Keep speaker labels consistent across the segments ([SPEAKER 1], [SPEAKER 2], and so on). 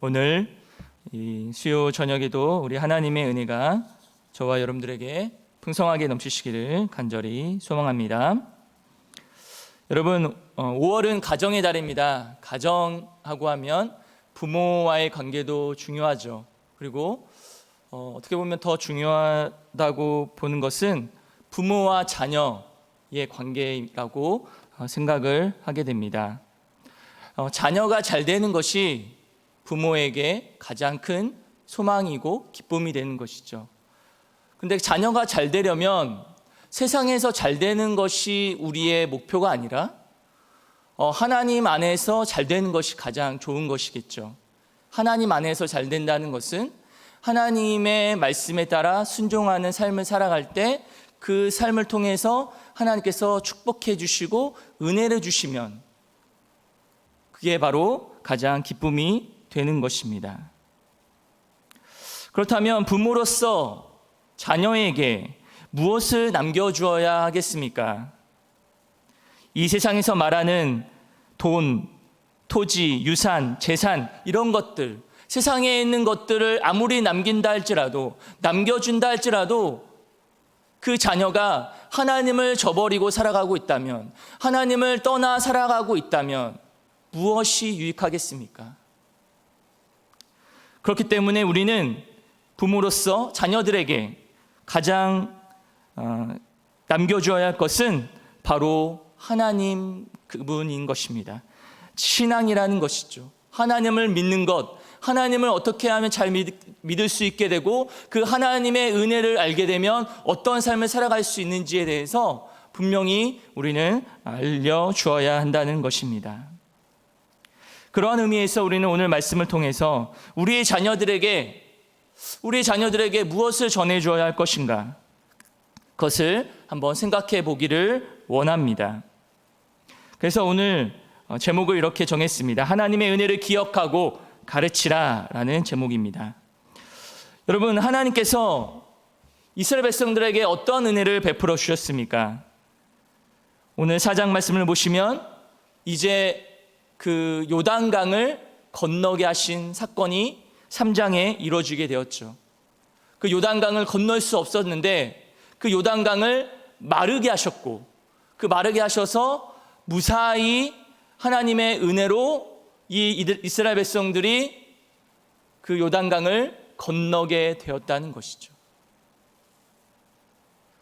[SPEAKER 1] 오늘 이 수요 저녁에도 우리 하나님의 은혜가 저와 여러분들에게 풍성하게 넘치시기를 간절히 소망합니다. 여러분, 5월은 가정의 달입니다. 가정하고 하면 부모와의 관계도 중요하죠. 그리고 어떻게 보면 더 중요하다고 보는 것은 부모와 자녀의 관계라고 생각을 하게 됩니다. 자녀가 잘 되는 것이 부모에게 가장 큰 소망이고 기쁨이 되는 것이죠. 근데 자녀가 잘 되려면 세상에서 잘 되는 것이 우리의 목표가 아니라 하나님 안에서 잘 되는 것이 가장 좋은 것이겠죠. 하나님 안에서 잘 된다는 것은 하나님의 말씀에 따라 순종하는 삶을 살아갈 때 그 삶을 통해서 하나님께서 축복해 주시고 은혜를 주시면 그게 바로 가장 기쁨이 되는 것입니다. 그렇다면 부모로서 자녀에게 무엇을 남겨주어야 하겠습니까? 이 세상에서 말하는 돈, 토지, 유산, 재산 이런 것들, 세상에 있는 것들을 아무리 남긴다 할지라도, 남겨준다 할지라도 그 자녀가 하나님을 저버리고 살아가고 있다면, 하나님을 떠나 살아가고 있다면 무엇이 유익하겠습니까? 그렇기 때문에 우리는 부모로서 자녀들에게 가장 남겨주어야 할 것은 바로 하나님 그분인 것입니다. 신앙이라는 것이죠. 하나님을 믿는 것, 하나님을 어떻게 하면 잘 믿을 수 있게 되고 그 하나님의 은혜를 알게 되면 어떤 삶을 살아갈 수 있는지에 대해서 분명히 우리는 알려주어야 한다는 것입니다. 그러한 의미에서 우리는 오늘 말씀을 통해서 우리의 자녀들에게 무엇을 전해주어야 할 것인가, 그것을 한번 생각해 보기를 원합니다. 그래서 오늘 제목을 이렇게 정했습니다. 하나님의 은혜를 기억하고 가르치라 라는 제목입니다. 여러분, 하나님께서 이스라엘 백성들에게 어떤 은혜를 베풀어 주셨습니까? 오늘 4장 말씀을 보시면 이제 그 요단강을 건너게 하신 사건이 3장에 이루어지게 되었죠. 그 요단강을 건널 수 없었는데 그 요단강을 마르게 하셨고, 그 마르게 하셔서 무사히 하나님의 은혜로 이 이스라엘 백성들이 그 요단강을 건너게 되었다는 것이죠.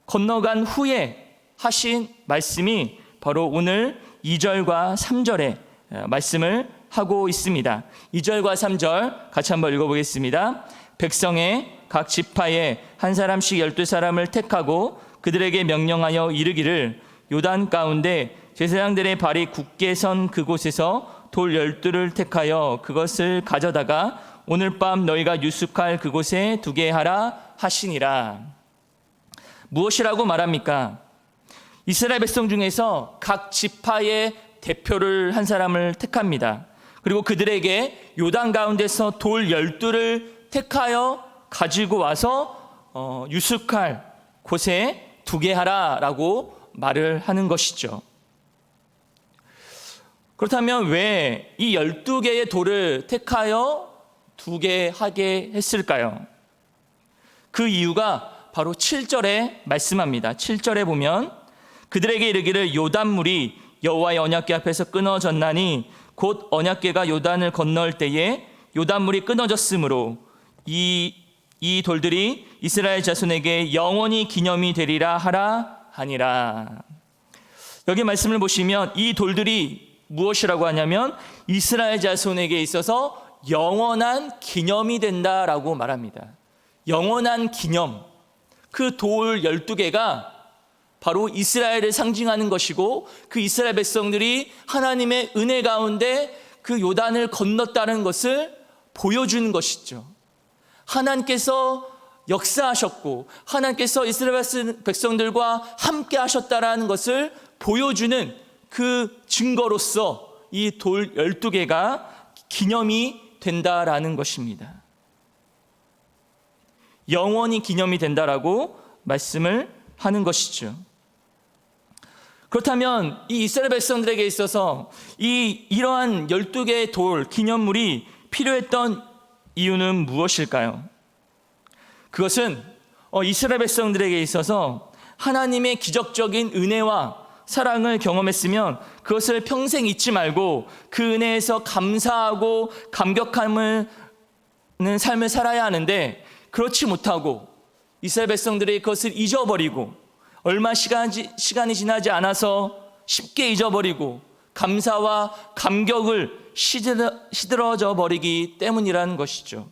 [SPEAKER 1] 건너간 후에 하신 말씀이 바로 오늘 2절과 3절에 말씀을 하고 있습니다. 2절과 3절 같이 한번 읽어보겠습니다. 백성의 각 지파에 한 사람씩 12사람을 택하고 그들에게 명령하여 이르기를 요단 가운데 제사장들의 발이 굳게 선 그곳에서 돌 12를 택하여 그것을 가져다가 오늘 밤 너희가 유숙할 그곳에 두게 하라 하시니라. 무엇이라고 말합니까? 이스라엘 백성 중에서 각 지파의 대표를 한 사람을 택합니다. 그리고 그들에게 요단 가운데서 돌 12를 택하여 가지고 와서 유숙할 곳에 두게 하라라고 말을 하는 것이죠. 그렇다면 왜 이 12개의 돌을 택하여 두게 하게 했을까요? 그 이유가 바로 7절에 말씀합니다. 7절에 보면 그들에게 이르기를 요단물이 여호와의 언약궤 앞에서 끊어졌나니 곧 언약궤가 요단을 건널 때에 요단물이 끊어졌으므로 이 돌들이 이스라엘 자손에게 영원히 기념이 되리라 하라 하니라. 여기 말씀을 보시면 이 돌들이 무엇이라고 하냐면 이스라엘 자손에게 있어서 영원한 기념이 된다라고 말합니다. 영원한 기념. 그 돌 12개가 바로 이스라엘을 상징하는 것이고 그 이스라엘 백성들이 하나님의 은혜 가운데 그 요단을 건넜다는 것을 보여주는 것이죠. 하나님께서 역사하셨고 하나님께서 이스라엘 백성들과 함께 하셨다라는 것을 보여주는 그 증거로서 이 돌 12개가 기념이 된다라는 것입니다. 영원히 기념이 된다라고 말씀을 하는 것이죠. 그렇다면 이 이스라엘 백성들에게 있어서 이러한 12개의 돌 기념물이 필요했던 이유는 무엇일까요? 그것은 이스라엘 백성들에게 있어서 하나님의 기적적인 은혜와 사랑을 경험했으면 그것을 평생 잊지 말고 그 은혜에서 감사하고 감격함을 삶을 살아야 하는데, 그렇지 못하고 이스라엘 백성들이 그것을 잊어버리고 얼마 시간이 지나지 않아서 쉽게 잊어버리고 감사와 감격을 시들어져 버리기 때문이라는 것이죠.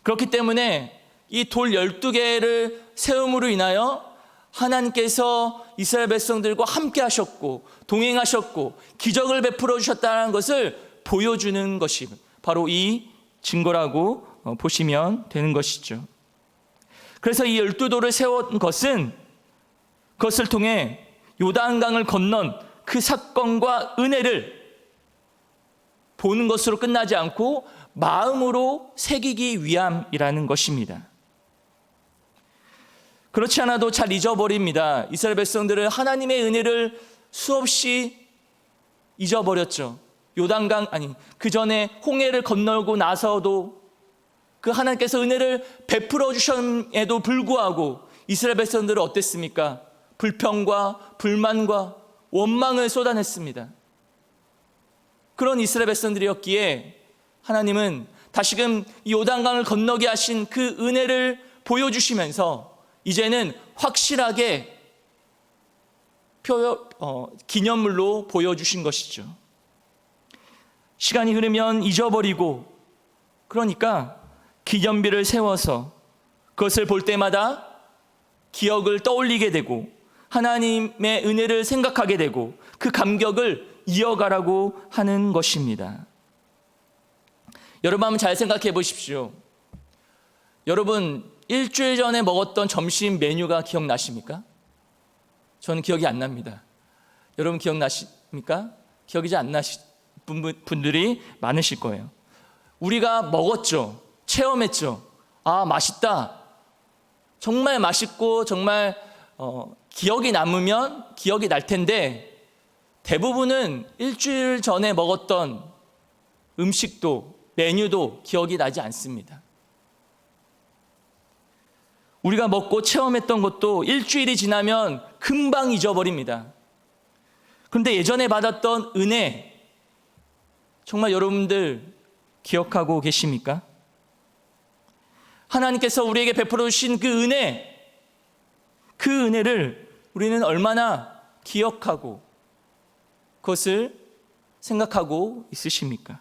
[SPEAKER 1] 그렇기 때문에 이 돌 12개를 세움으로 인하여 하나님께서 이스라엘 백성들과 함께 하셨고 동행하셨고 기적을 베풀어 주셨다는 것을 보여주는 것이 바로 이 증거라고 보시면 되는 것이죠. 그래서 이 12돌을 세운 것은 그것을 통해 요단강을 건넌 그 사건과 은혜를 보는 것으로 끝나지 않고 마음으로 새기기 위함이라는 것입니다. 그렇지 않아도 잘 잊어버립니다. 이스라엘 백성들은 하나님의 은혜를 수없이 잊어버렸죠. 요단강, 그 전에 홍해를 건너고 나서도 그 하나님께서 은혜를 베풀어 주셨음에도 불구하고 이스라엘 백성들은 어땠습니까? 불평과 불만과 원망을 쏟아냈습니다. 그런 이스라엘 백성들이었기에 하나님은 다시금 이 요단강을 건너게 하신 그 은혜를 보여주시면서 이제는 확실하게 기념물로 보여주신 것이죠. 시간이 흐르면 잊어버리고, 그러니까 기념비를 세워서 그것을 볼 때마다 기억을 떠올리게 되고 하나님의 은혜를 생각하게 되고 그 감격을 이어가라고 하는 것입니다. 여러분 한번 잘 생각해 보십시오. 여러분 일주일 전에 먹었던 점심 메뉴가 기억나십니까? 저는 기억이 안 납니다. 여러분 기억나십니까? 기억이 잘 안 나신 분들이 많으실 거예요. 우리가 먹었죠. 체험했죠. 아, 맛있다. 정말 맛있고 정말 기억이 남으면 기억이 날 텐데, 대부분은 일주일 전에 먹었던 음식도 메뉴도 기억이 나지 않습니다. 우리가 먹고 체험했던 것도 일주일이 지나면 금방 잊어버립니다. 그런데 예전에 받았던 은혜, 정말 여러분들 기억하고 계십니까? 하나님께서 우리에게 베풀어 주신 그 은혜를 우리는 얼마나 기억하고 그것을 생각하고 있으십니까?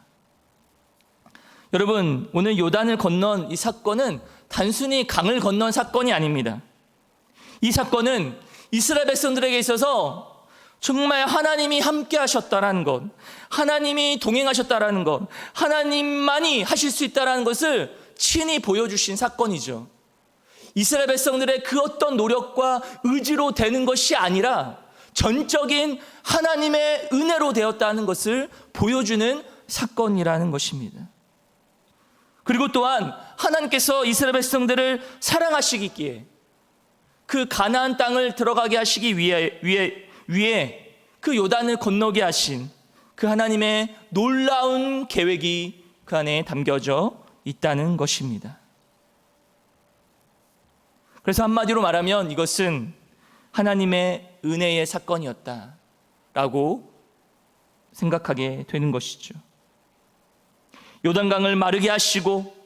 [SPEAKER 1] 여러분, 오늘 요단을 건넌 이 사건은 단순히 강을 건넌 사건이 아닙니다. 이 사건은 이스라엘 백성들에게 있어서 정말 하나님이 함께 하셨다라는 것, 하나님이 동행하셨다라는 것, 하나님만이 하실 수 있다라는 것을 친히 보여주신 사건이죠. 이스라엘 백성들의 그 어떤 노력과 의지로 되는 것이 아니라 전적인 하나님의 은혜로 되었다는 것을 보여주는 사건이라는 것입니다. 그리고 또한 하나님께서 이스라엘 백성들을 사랑하시기에 그 가나안 땅을 들어가게 하시기 위해 그 요단을 건너게 하신 그 하나님의 놀라운 계획이 그 안에 담겨져 있다는 것입니다. 그래서 한마디로 말하면 이것은 하나님의 은혜의 사건이었다라고 생각하게 되는 것이죠. 요단강을 마르게 하시고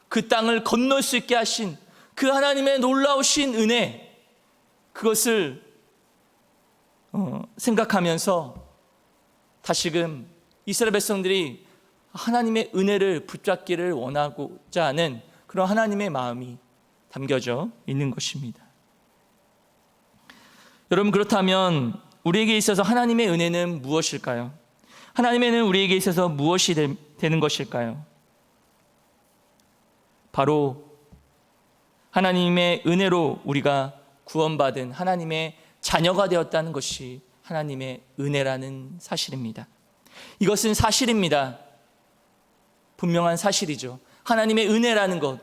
[SPEAKER 1] 그 땅을 건널 수 있게 하신 그 하나님의 놀라우신 은혜, 그것을 생각하면서 다시금 이스라엘 백성들이 하나님의 은혜를 붙잡기를 원하고자 하는 그런 하나님의 마음이 담겨져 있는 것입니다. 여러분, 그렇다면 우리에게 있어서 하나님의 은혜는 무엇일까요? 하나님의 은혜는 우리에게 있어서 무엇이 되는 것일까요? 바로 하나님의 은혜로 우리가 구원받은 하나님의 자녀가 되었다는 것이 하나님의 은혜라는 사실입니다. 이것은 사실입니다. 분명한 사실이죠. 하나님의 은혜라는 것.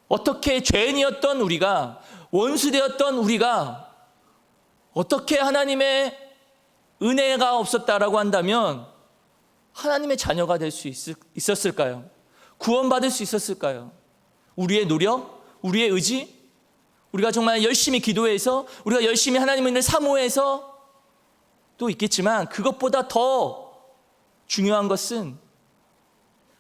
[SPEAKER 1] 어떻게 죄인이었던 우리가, 원수되었던 우리가 어떻게 하나님의 은혜가 없었다라고 한다면 하나님의 자녀가 될 수 있었을까요? 구원받을 수 있었을까요? 우리의 노력? 우리의 의지? 우리가 정말 열심히 기도해서, 우리가 열심히 하나님을 사모해서 또 있겠지만, 그것보다 더 중요한 것은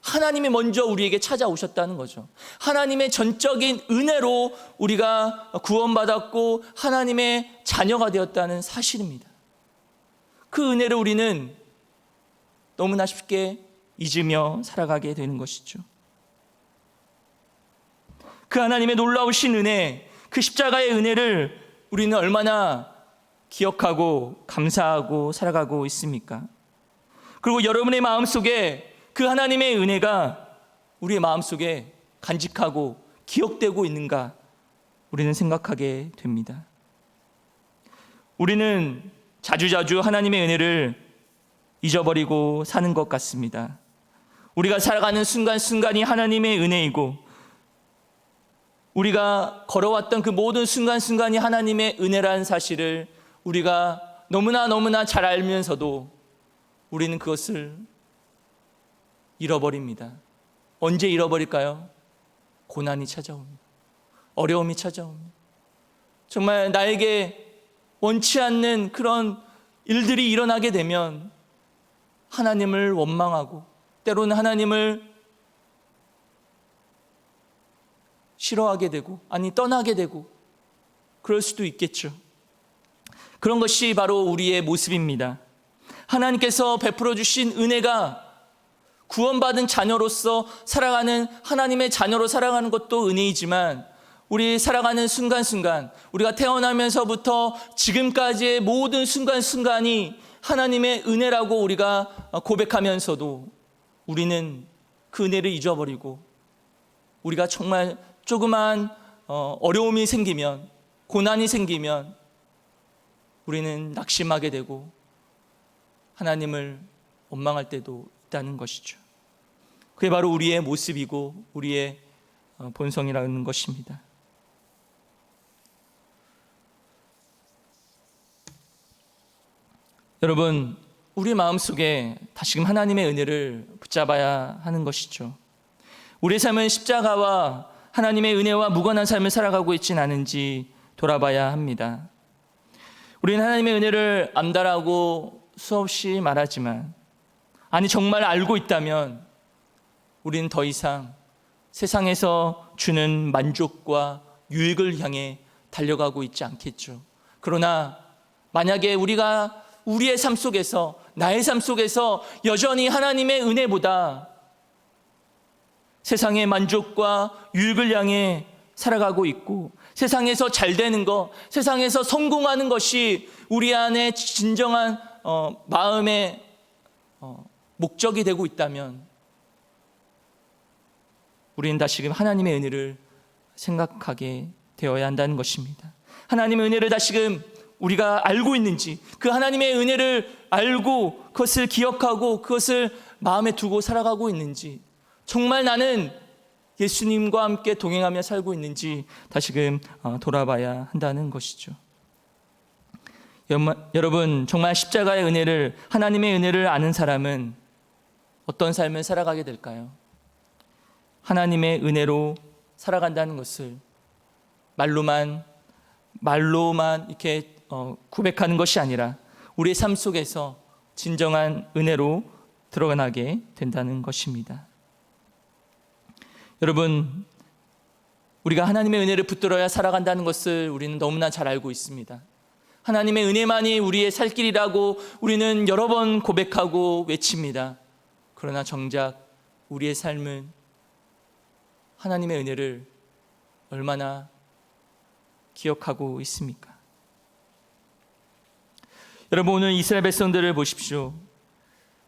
[SPEAKER 1] 하나님이 먼저 우리에게 찾아오셨다는 거죠. 하나님의 전적인 은혜로 우리가 구원받았고 하나님의 자녀가 되었다는 사실입니다. 그 은혜를 우리는 너무나 쉽게 잊으며 살아가게 되는 것이죠. 그 하나님의 놀라우신 은혜, 그 십자가의 은혜를 우리는 얼마나 기억하고 감사하고 살아가고 있습니까? 그리고 여러분의 마음속에 그 하나님의 은혜가 우리의 마음속에 간직하고 기억되고 있는가 우리는 생각하게 됩니다. 우리는 자주자주 하나님의 은혜를 잊어버리고 사는 것 같습니다. 우리가 살아가는 순간순간이 하나님의 은혜이고 우리가 걸어왔던 그 모든 순간순간이 하나님의 은혜라는 사실을 우리가 너무나 잘 알면서도 우리는 그것을 잃어버립니다. 언제 잃어버릴까요? 고난이 찾아옵니다. 어려움이 찾아옵니다. 정말 나에게 원치 않는 그런 일들이 일어나게 되면 하나님을 원망하고 때로는 하나님을 싫어하게 되고 떠나게 되고 그럴 수도 있겠죠. 그런 것이 바로 우리의 모습입니다. 하나님께서 베풀어 주신 은혜가 구원받은 자녀로서 살아가는 하나님의 자녀로 살아가는 것도 은혜이지만 우리 살아가는 순간순간 우리가 태어나면서부터 지금까지의 모든 순간순간이 하나님의 은혜라고 우리가 고백하면서도 우리는 그 은혜를 잊어버리고 우리가 정말 조그만 어려움이 생기면 고난이 생기면 우리는 낙심하게 되고 하나님을 원망할 때도 있다는 것이죠. 그게 바로 우리의 모습이고 우리의 본성이라는 것입니다. 여러분, 우리 마음속에 다시금 하나님의 은혜를 붙잡아야 하는 것이죠. 우리의 삶은 십자가와 하나님의 은혜와 무관한 삶을 살아가고 있지는 않은지 돌아봐야 합니다. 우리는 하나님의 은혜를 안다라고 수없이 말하지만 정말 알고 있다면 우리는 더 이상 세상에서 주는 만족과 유익을 향해 달려가고 있지 않겠죠. 그러나 만약에 우리가 우리의 삶 속에서 나의 삶 속에서 여전히 하나님의 은혜보다 세상의 만족과 유익을 향해 살아가고 있고 세상에서 잘 되는 것, 세상에서 성공하는 것이 우리 안에 진정한 마음의 목적이 되고 있다면 우리는 다시금 하나님의 은혜를 생각하게 되어야 한다는 것입니다. 하나님의 은혜를 다시금 우리가 알고 있는지, 그 하나님의 은혜를 알고 그것을 기억하고 그것을 마음에 두고 살아가고 있는지, 정말 나는 예수님과 함께 동행하며 살고 있는지 다시금 돌아봐야 한다는 것이죠. 여러분, 정말 십자가의 은혜를, 하나님의 은혜를 아는 사람은 어떤 삶을 살아가게 될까요? 하나님의 은혜로 살아간다는 것을 말로만 이렇게 고백하는 것이 아니라 우리의 삶 속에서 진정한 은혜로 드러나게 된다는 것입니다. 여러분, 우리가 하나님의 은혜를 붙들어야 살아간다는 것을 우리는 너무나 잘 알고 있습니다. 하나님의 은혜만이 우리의 살 길이라고 우리는 여러 번 고백하고 외칩니다. 그러나 정작 우리의 삶은 하나님의 은혜를 얼마나 기억하고 있습니까? 여러분, 오늘 이스라엘 백성들을 보십시오.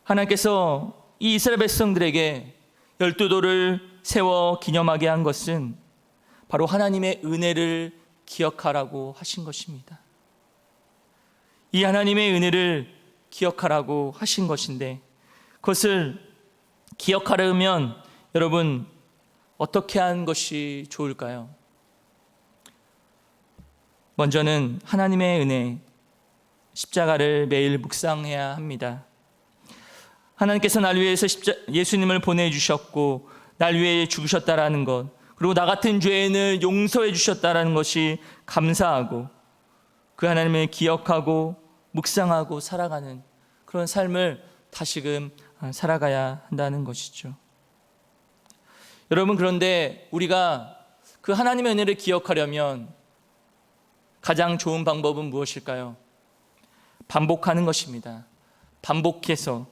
[SPEAKER 1] 하나님께서 이 이스라엘 백성들에게 12돌을 세워 기념하게 한 것은 바로 하나님의 은혜를 기억하라고 하신 것입니다. 이 하나님의 은혜를 기억하라고 하신 것인데 그것을 기억하려면 여러분 어떻게 하는 것이 좋을까요? 먼저는 하나님의 은혜, 십자가를 매일 묵상해야 합니다. 하나님께서 나를 위해서 예수님을 보내주셨고 날 위해 죽으셨다라는 것, 그리고 나 같은 죄인을 용서해 주셨다라는 것이 감사하고 그 하나님을 기억하고 묵상하고 살아가는 그런 삶을 다시금 살아가야 한다는 것이죠. 여러분, 그런데 우리가 그 하나님의 은혜를 기억하려면 가장 좋은 방법은 무엇일까요? 반복하는 것입니다. 반복해서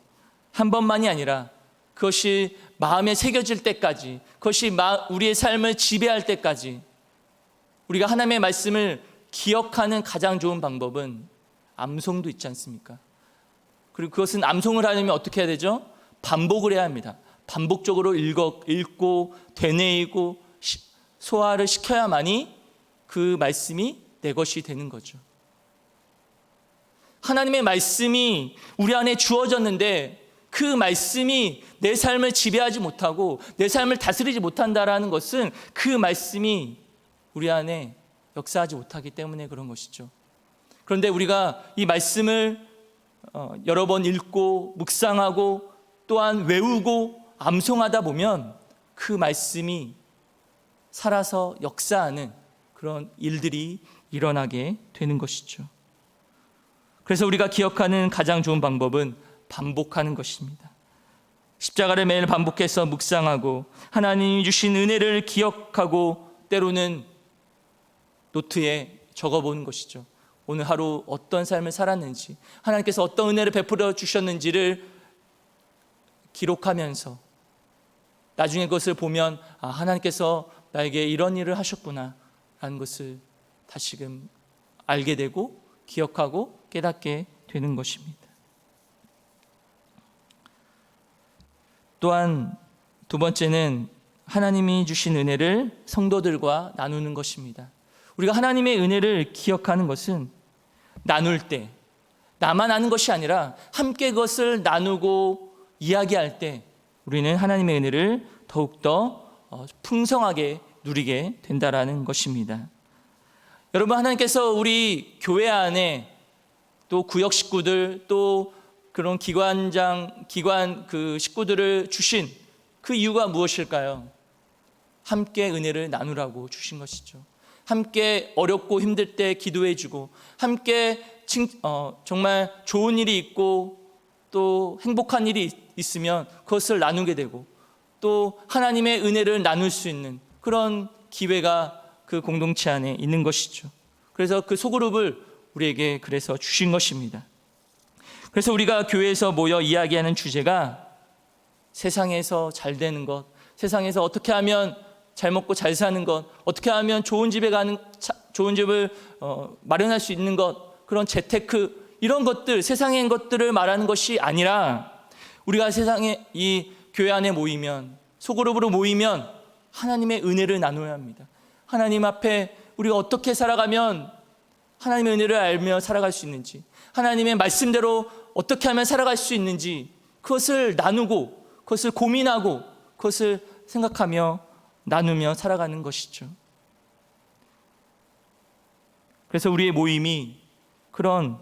[SPEAKER 1] 한 번만이 아니라 그것이 마음에 새겨질 때까지, 그것이 우리의 삶을 지배할 때까지 우리가 하나님의 말씀을 기억하는 가장 좋은 방법은 암송도 있지 않습니까? 그리고 그것은 암송을 하려면 어떻게 해야 되죠? 반복을 해야 합니다. 반복적으로 읽고 되뇌이고 소화를 시켜야만이 그 말씀이 내 것이 되는 거죠. 하나님의 말씀이 우리 안에 주어졌는데 그 말씀이 내 삶을 지배하지 못하고 내 삶을 다스리지 못한다라는 것은 그 말씀이 우리 안에 역사하지 못하기 때문에 그런 것이죠. 그런데 우리가 이 말씀을 여러 번 읽고 묵상하고 또한 외우고 암송하다 보면 그 말씀이 살아서 역사하는 그런 일들이 일어나게 되는 것이죠. 그래서 우리가 기억하는 가장 좋은 방법은 반복하는 것입니다. 십자가를 매일 반복해서 묵상하고 하나님이 주신 은혜를 기억하고 때로는 노트에 적어보는 것이죠. 오늘 하루 어떤 삶을 살았는지, 하나님께서 어떤 은혜를 베풀어 주셨는지를 기록하면서 나중에 그것을 보면 하나님께서 나에게 이런 일을 하셨구나 라는 것을 다시금 알게 되고 기억하고 깨닫게 되는 것입니다. 또한 두 번째는 하나님이 주신 은혜를 성도들과 나누는 것입니다. 우리가 하나님의 은혜를 기억하는 것은 나눌 때, 나만 아는 것이 아니라 함께 그것을 나누고 이야기할 때 우리는 하나님의 은혜를 더욱더 풍성하게 누리게 된다라는 것입니다. 여러분, 하나님께서 우리 교회 안에 또 구역 식구들 또 그런 기관 그 식구들을 주신 그 이유가 무엇일까요? 함께 은혜를 나누라고 주신 것이죠. 함께 어렵고 힘들 때 기도해 주고 함께 정말 좋은 일이 있고 또 행복한 일이 있으면 그것을 나누게 되고 또 하나님의 은혜를 나눌 수 있는 그런 기회가 그 공동체 안에 있는 것이죠. 그래서 그 소그룹을 우리에게 그래서 주신 것입니다. 그래서 우리가 교회에서 모여 이야기하는 주제가 세상에서 잘 되는 것, 세상에서 어떻게 하면 잘 먹고 잘 사는 것, 어떻게 하면 좋은 집을 마련할 수 있는 것, 그런 재테크 이런 것들, 세상의 것들을 말하는 것이 아니라 우리가 세상에 이 교회 안에 모이면, 소그룹으로 모이면 하나님의 은혜를 나눠야 합니다. 하나님 앞에 우리가 어떻게 살아가면 하나님의 은혜를 알며 살아갈 수 있는지, 하나님의 말씀대로 어떻게 하면 살아갈 수 있는지 그것을 나누고 그것을 고민하고 그것을 생각하며 나누며 살아가는 것이죠. 그래서 우리의 모임이 그런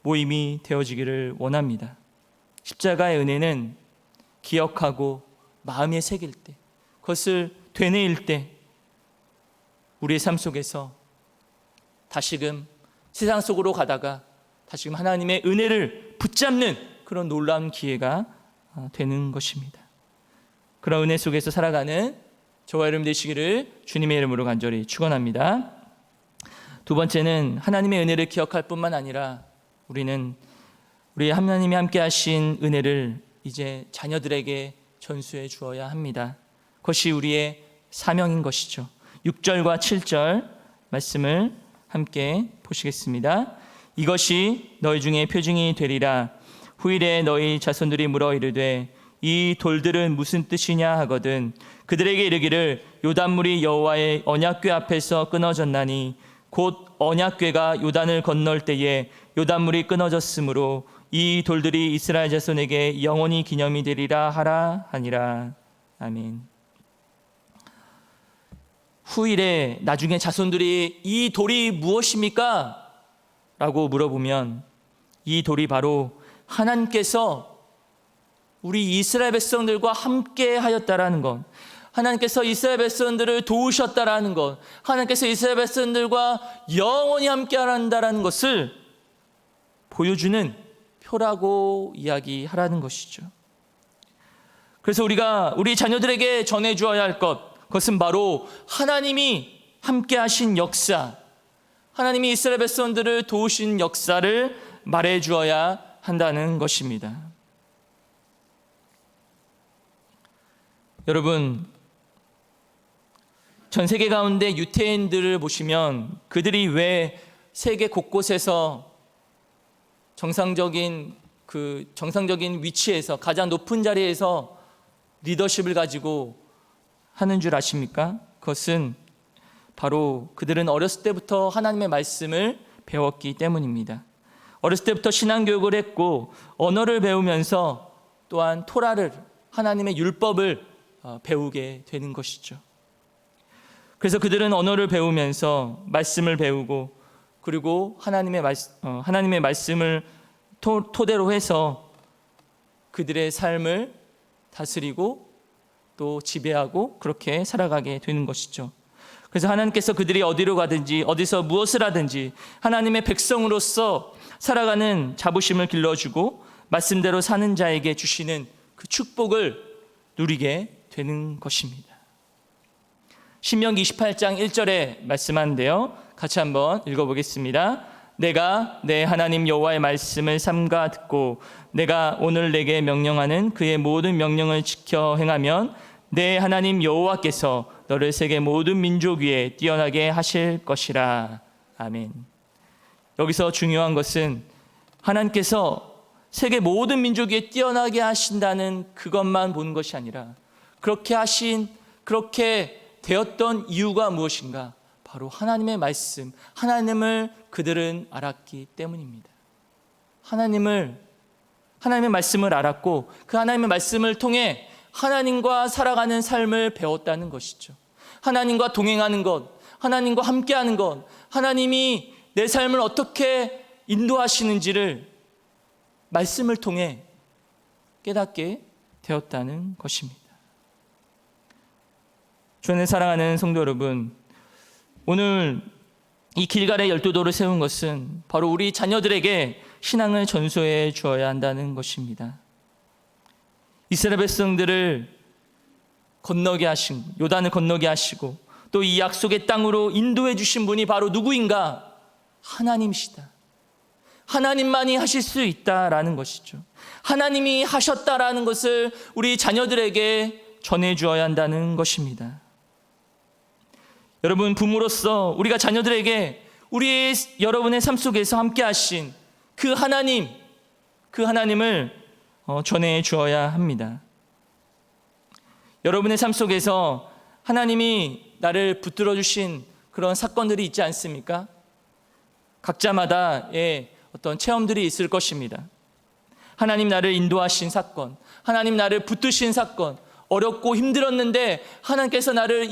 [SPEAKER 1] 모임이 되어지기를 원합니다. 십자가의 은혜는 기억하고 마음에 새길 때, 그것을 되뇌일 때 우리의 삶 속에서 다시금 세상 속으로 가다가 다시금 하나님의 은혜를 붙잡는 그런 놀라운 기회가 되는 것입니다. 그런 은혜 속에서 살아가는 저와 여러분 되시기를 주님의 이름으로 간절히 축원합니다. 두 번째는 하나님의 은혜를 기억할 뿐만 아니라 우리는 우리 하나님이 함께 하신 은혜를 이제 자녀들에게 전수해 주어야 합니다. 그것이 우리의 사명인 것이죠. 6절과 7절 말씀을 함께 보시겠습니다. 이것이 너희 중에 표징이 되리라. 후일에 너희 자손들이 물어 이르되 이 돌들은 무슨 뜻이냐 하거든 그들에게 이르기를 요단물이 여호와의 언약궤 앞에서 끊어졌나니 곧 언약궤가 요단을 건널 때에 요단물이 끊어졌으므로 이 돌들이 이스라엘 자손에게 영원히 기념이 되리라 하라 하니라. 아멘. 후일에 나중에 자손들이 이 돌이 무엇입니까? 라고 물어보면 이 돌이 바로 하나님께서 우리 이스라엘 백성들과 함께 하였다라는 것, 하나님께서 이스라엘 백성들을 도우셨다라는 것, 하나님께서 이스라엘 백성들과 영원히 함께한다라는 것을 보여주는 표라고 이야기하라는 것이죠. 그래서 우리가 우리 자녀들에게 전해주어야 할 것, 그것은 바로 하나님이 함께하신 역사, 하나님이 이스라엘 백성들을 도우신 역사를 말해주어야 한다는 것입니다. 여러분, 전 세계 가운데 유태인들을 보시면 그들이 왜 세계 곳곳에서 정상적인 위치에서 가장 높은 자리에서 리더십을 가지고 하는 줄 아십니까? 그것은 바로 그들은 어렸을 때부터 하나님의 말씀을 배웠기 때문입니다. 어렸을 때부터 신앙교육을 했고 언어를 배우면서 또한 토라를, 하나님의 율법을 배우게 되는 것이죠. 그래서 그들은 언어를 배우면서 말씀을 배우고 그리고 하나님의 말씀을 토대로 해서 그들의 삶을 다스리고 또 지배하고 그렇게 살아가게 되는 것이죠. 그래서 하나님께서 그들이 어디로 가든지 어디서 무엇을 하든지 하나님의 백성으로서 살아가는 자부심을 길러주고 말씀대로 사는 자에게 주시는 그 축복을 누리게 되는 것입니다. 신명기 28장 1절에 말씀하는데요, 같이 한번 읽어보겠습니다. 내가 내 하나님 여호와의 말씀을 삼가 듣고 내가 오늘 내게 명령하는 그의 모든 명령을 지켜 행하면 내 하나님 여호와께서 너를 세계 모든 민족 위에 뛰어나게 하실 것이라. 아멘. 여기서 중요한 것은 하나님께서 세계 모든 민족 위에 뛰어나게 하신다는 그것만 보는 것이 아니라 그렇게 되었던 이유가 무엇인가? 바로 하나님의 말씀, 하나님을 그들은 알았기 때문입니다. 하나님의 말씀을 알았고 그 하나님의 말씀을 통해 하나님과 살아가는 삶을 배웠다는 것이죠. 하나님과 동행하는 것, 하나님과 함께하는 것, 하나님이 내 삶을 어떻게 인도하시는지를 말씀을 통해 깨닫게 되었다는 것입니다. 주 안에 사랑하는 성도 여러분, 오늘 이 길갈의 12도를 세운 것은 바로 우리 자녀들에게 신앙을 전수해 주어야 한다는 것입니다. 이스라엘 백성들을 요단을 건너게 하시고 또 이 약속의 땅으로 인도해 주신 분이 바로 누구인가? 하나님이시다. 하나님만이 하실 수 있다라는 것이죠. 하나님이 하셨다라는 것을 우리 자녀들에게 전해 주어야 한다는 것입니다. 여러분, 부모로서 우리가 자녀들에게 여러분의 삶 속에서 함께 하신 그 하나님을 전해 주어야 합니다. 여러분의 삶 속에서 하나님이 나를 붙들어 주신 그런 사건들이 있지 않습니까? 각자마다의 어떤 체험들이 있을 것입니다. 하나님 나를 인도하신 사건, 하나님 나를 붙드신 사건, 어렵고 힘들었는데 하나님께서 나를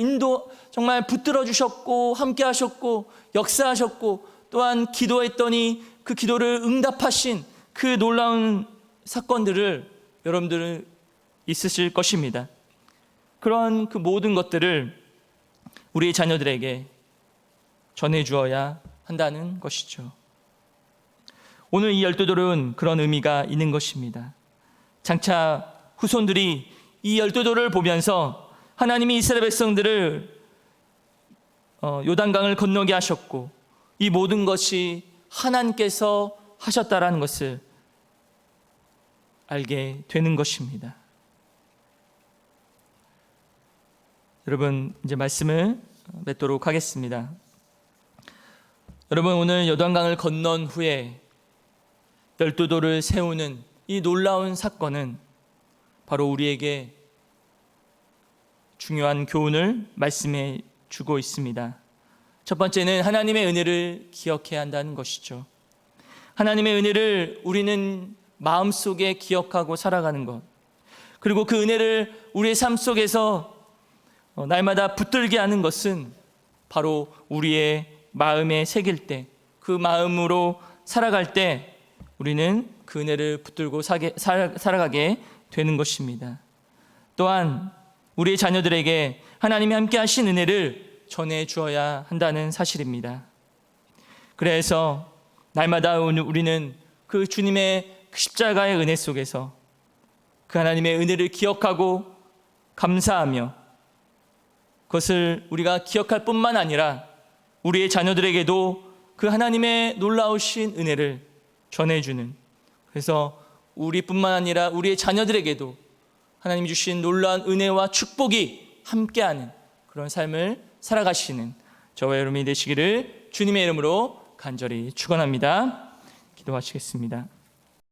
[SPEAKER 1] 정말 붙들어 주셨고 함께 하셨고 역사하셨고 또한 기도했더니 그 기도를 응답하신 그 놀라운 사건들을 여러분들은 있으실 것입니다. 그런 그 모든 것들을 우리 자녀들에게 전해 주어야 한다는 것이죠. 오늘 이 12돌은 그런 의미가 있는 것입니다. 장차 후손들이 이 12돌을 보면서 하나님이 이스라엘 백성들을 요단강을 건너게 하셨고 이 모든 것이 하나님께서 하셨다라는 것을 알게 되는 것입니다. 여러분, 이제 말씀을 맺도록 하겠습니다. 여러분, 오늘 요단강을 건넌 후에 12돌을 세우는 이 놀라운 사건은 바로 우리에게 중요한 교훈을 말씀해 주고 있습니다. 첫 번째는 하나님의 은혜를 기억해야 한다는 것이죠. 하나님의 은혜를 우리는 마음속에 기억하고 살아가는 것, 그리고 그 은혜를 우리의 삶 속에서 날마다 붙들게 하는 것은 바로 우리의 마음에 새길 때, 그 마음으로 살아갈 때 우리는 그 은혜를 붙들고 살아가게 되는 것입니다. 또한 우리의 자녀들에게 하나님이 함께 하신 은혜를 전해 주어야 한다는 사실입니다. 그래서 날마다 우리는 그 주님의 십자가의 은혜 속에서 그 하나님의 은혜를 기억하고 감사하며 그것을 우리가 기억할 뿐만 아니라 우리의 자녀들에게도 그 하나님의 놀라우신 은혜를 전해주는, 그래서 우리뿐만 아니라 우리의 자녀들에게도 하나님이 주신 놀라운 은혜와 축복이 함께하는 그런 삶을 살아가시는 저와 여러분이 되시기를 주님의 이름으로 간절히 축원합니다. 기도하시겠습니다.